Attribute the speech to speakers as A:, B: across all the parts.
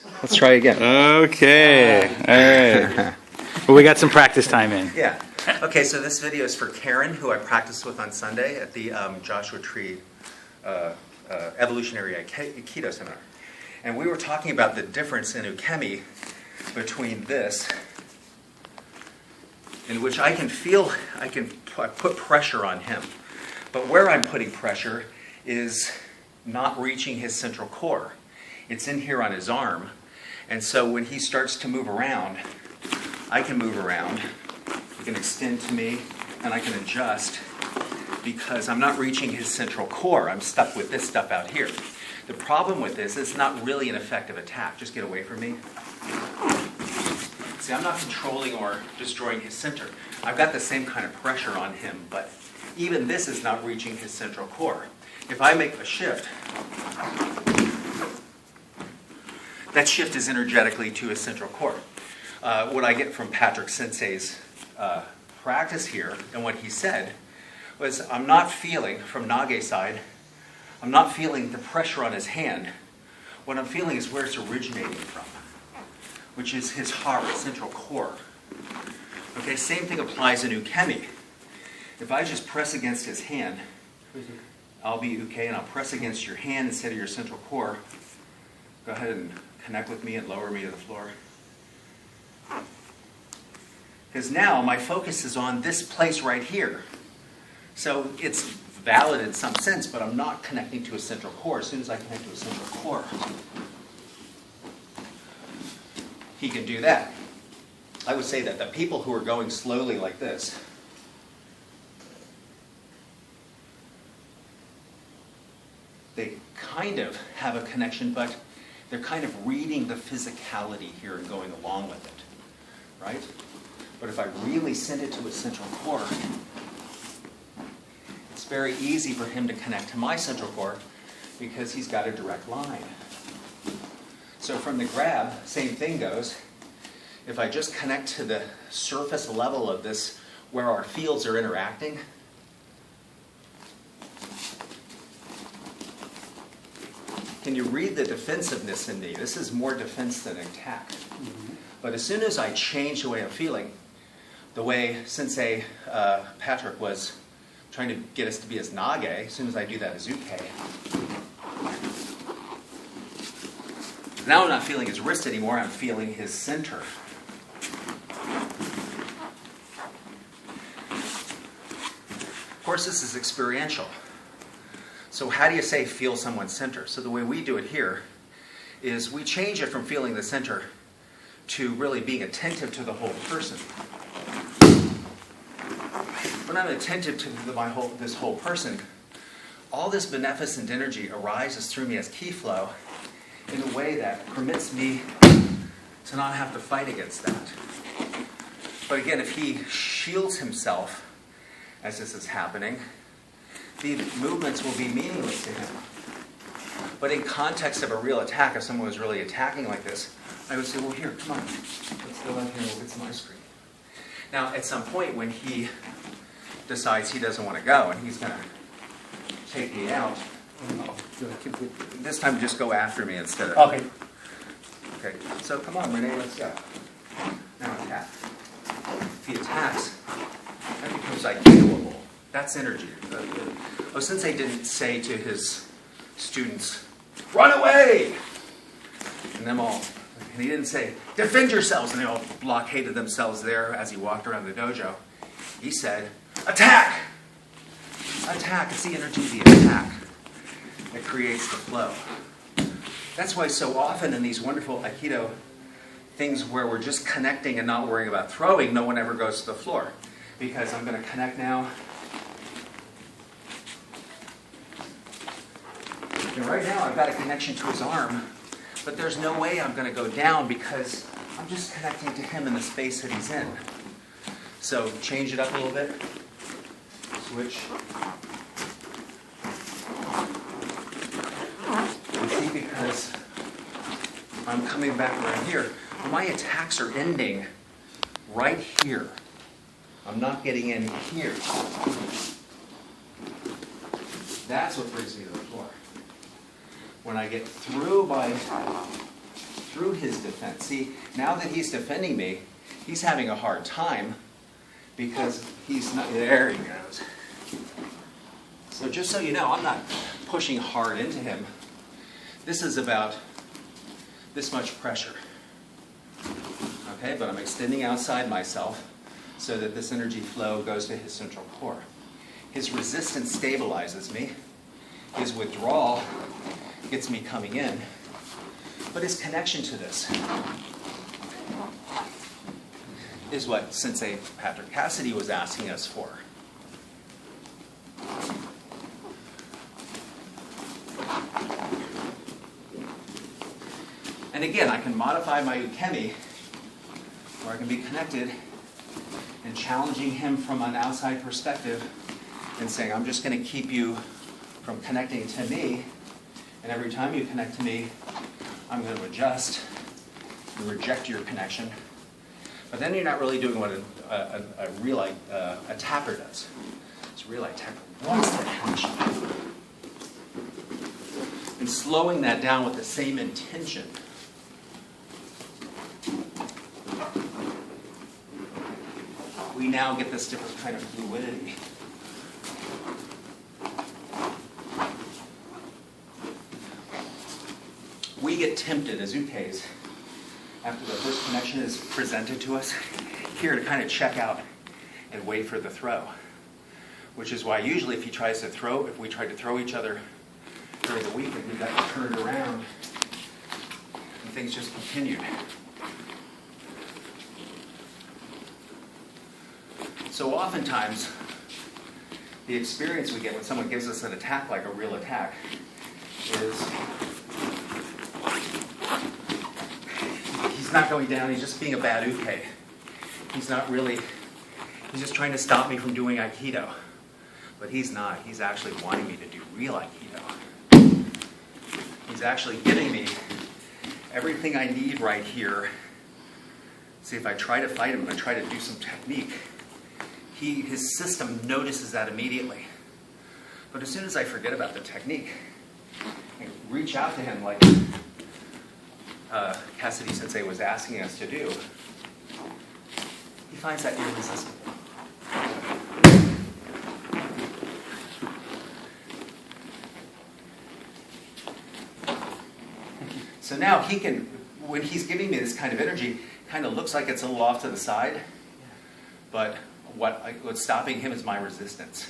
A: Let's try again.
B: Okay. All right. Well, we got some practice time in.
A: Yeah. Okay, so this video is for Karen, who I practiced with on Sunday at the Joshua Tree Evolutionary Aikido seminar. And we were talking about the difference in ukemi between this, in which I can feel, I can put pressure on him. But where I'm putting pressure is not reaching his central core. It's in here on his arm. And so when he starts to move around, I can move around. He can extend to me, and I can adjust because I'm not reaching his central core. I'm stuck with this stuff out here. The problem with this is it's not really an effective attack. Just get away from me. See, I'm not controlling or destroying his center. I've got the same kind of pressure on him, but even this is not reaching his central core. If I make a shift, that shift is energetically to his central core. What I get from Patrick Sensei's practice here, and what he said, was I'm not feeling, from Nage side, I'm not feeling the pressure on his hand. What I'm feeling is where it's originating from, which is his heart, central core. Okay, same thing applies in ukemi. If I just press against his hand, I'll be uke, and I'll press against your hand instead of your central core. Go ahead and connect with me and lower me to the floor. Because now my focus is on this place right here. So it's valid in some sense, but I'm not connecting to a central core. As soon as I connect to a central core, he can do that. I would say that the people who are going slowly like this, they kind of have a connection, but they're kind of reading the physicality here and going along with it, right? But if I really send it to a central core, it's very easy for him to connect to my central core because he's got a direct line. So from the grab, same thing goes. If I just connect to the surface level of this, where our fields are interacting, can you read the defensiveness in me? This is more defense than attack. Mm-hmm. But as soon as I change the way I'm feeling, the way Sensei Patrick was trying to get us to be as Nage, as soon as I do that as uke, now I'm not feeling his wrist anymore, I'm feeling his center. Of course, this is experiential. So how do you say feel someone's center? So the way we do it here is we change it from feeling the center to really being attentive to the whole person. When I'm attentive to this whole person, all this beneficent energy arises through me as ki flow in a way that permits me to not have to fight against that. But again, if he shields himself as this is happening, the movements will be meaningless to him. But in context of a real attack, if someone was really attacking like this, I would say, well, here, come on. Let's go out here and we'll get some ice cream. Now, at some point when he decides he doesn't want to go and he's going to take me out, this time just go after me instead of...
B: Okay.
A: Okay, so come on, Renee, let's go. Now attack. If he attacks, that becomes Aikidoable. That's energy. Sensei didn't say to his students, run away! And them all. And he didn't say, defend yourselves, and they all blockaded themselves there as he walked around the dojo. He said, attack! Attack. It's the energy of the attack that creates the flow. That's why so often in these wonderful Aikido things where we're just connecting and not worrying about throwing, no one ever goes to the floor. Because I'm going to connect now. And right now I've got a connection to his arm, but there's no way I'm going to go down because I'm just connecting to him in the space that he's in. So change it up a little bit. Switch. You see, because I'm coming back around here, my attacks are ending right here. I'm not getting in here. That's what brings me to the floor. When I get through through his defense. See, now that he's defending me, he's having a hard time because he's not, there he goes. So just so you know, I'm not pushing hard into him. This is about this much pressure. Okay, but I'm extending outside myself so that this energy flow goes to his central core. His resistance stabilizes me. His withdrawal gets me coming in. But his connection to this is what Sensei Patrick Cassidy was asking us for. And again, I can modify my ukemi, or I can be connected and challenging him from an outside perspective and saying, I'm just going to keep you from connecting to me, and every time you connect to me, I'm going to adjust and reject your connection. But then you're not really doing what a tapper does. It's a real tapper wants the connection. And slowing that down with the same intention. We now get this different kind of fluidity. We get tempted as ukes, after the first connection is presented to us, here to kind of check out and wait for the throw. Which is why usually if we try to throw each other during the weekend, we got turned around and things just continued. So oftentimes, the experience we get when someone gives us an attack like a real attack is he's not going down, he's just being a bad uke. He's just trying to stop me from doing Aikido. But he's not. He's actually wanting me to do real Aikido. He's actually giving me everything I need right here. See, if I try to fight him, if I try to do some technique, his system notices that immediately. But as soon as I forget about the technique, I reach out to him like Cassidy Sensei was asking us to do, he finds that irresistible. So now he can, when he's giving me this kind of energy, kind of looks like it's a little off to the side, but what's stopping him is my resistance.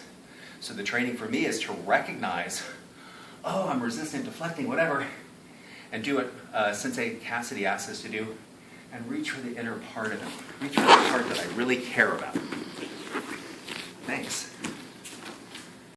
A: So the training for me is to recognize, oh, I'm resistant, deflecting, whatever, and do what Sensei Cassidy asks us to do, and reach for the inner part of him. Reach for the part that I really care about. Thanks.